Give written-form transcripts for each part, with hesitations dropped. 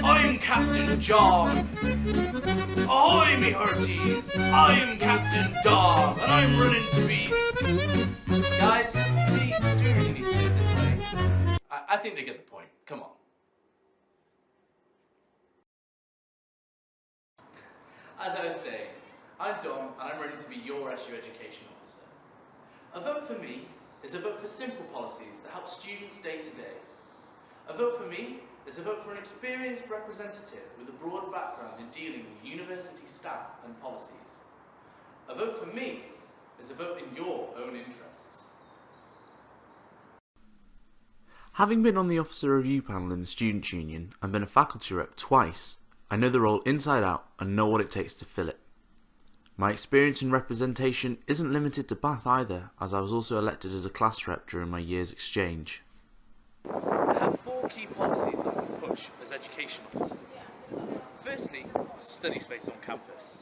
I'm Captain John. Ahoy, me hearties. I'm Captain Dog, and I'm running to be... Guys, do we really need to do it this way? I think they get the point. Come on. As I was saying, I'm Dom, and I'm running to be your SU Education Officer. A vote for me is a vote for simple policies that help students day to day. A vote for me is a vote for an experienced representative with a broad background in dealing with university staff and policies. A vote for me is a vote in your own interests. Having been on the Officer Review Panel in the Students' Union and been a faculty rep twice, I know the role inside out and know what it takes to fill it. My experience in representation isn't limited to Bath either, as I was also elected as a class rep during my year's exchange. I have 4 key policies that I can push as Education Officer. Firstly, study space on campus.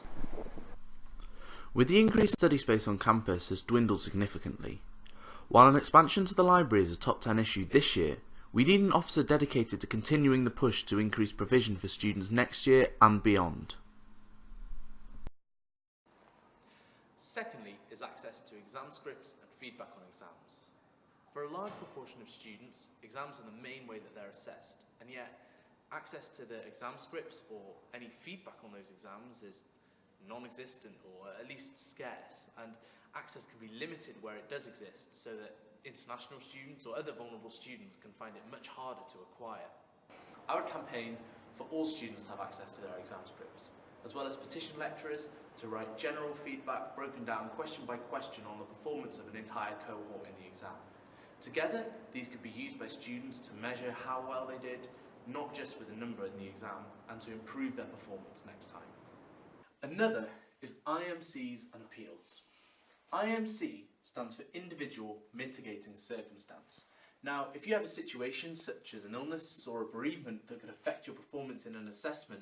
With the increased study space on campus has dwindled significantly. While an expansion to the library is a top 10 issue this year, we need an officer dedicated to continuing the push to increase provision for students next year and beyond. Secondly is access to exam scripts and feedback on exams. For a large proportion of students, exams are the main way that they're assessed, and yet access to the exam scripts or any feedback on those exams is non-existent or at least scarce, and access can be limited where it does exist so that international students or other vulnerable students can find it much harder to acquire. I would campaign for all students to have access to their exam scripts, as well as petition lecturers to write general feedback broken down question by question on the performance of an entire cohort in the exam. Together, these could be used by students to measure how well they did, not just with a number in the exam, and to improve their performance next time. Another is IMCs and appeals. IMC stands for Individual Mitigating Circumstance. Now, if you have a situation such as an illness or a bereavement that could affect your performance in an assessment,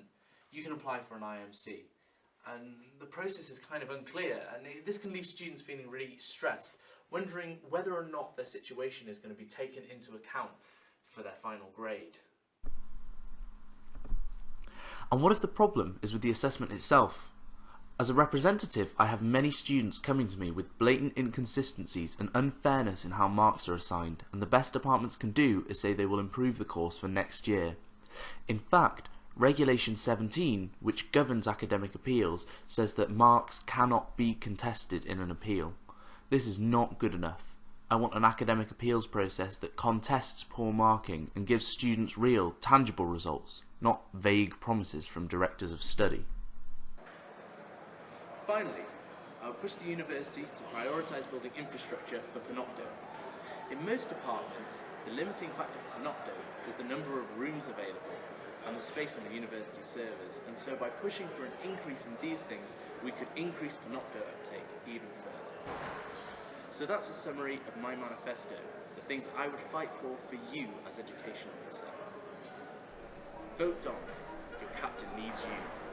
you can apply for an IMC. And the process is kind of unclear, and this can leave students feeling really stressed, wondering whether or not their situation is going to be taken into account for their final grade. And what if the problem is with the assessment itself? As a representative, I have many students coming to me with blatant inconsistencies and unfairness in how marks are assigned, and the best departments can do is say they will improve the course for next year. In fact, Regulation 17, which governs academic appeals, says that marks cannot be contested in an appeal. This is not good enough. I want an academic appeals process that contests poor marking and gives students real, tangible results, not vague promises from directors of study. Finally, I would push the university to prioritise building infrastructure for Panopto. In most departments, the limiting factor for Panopto is the number of rooms available and the space on the university servers, and so by pushing for an increase in these things, we could increase Panopto uptake even further. So that's a summary of my manifesto, the things I would fight for you as Education Officer. Vote Dom, your captain needs you.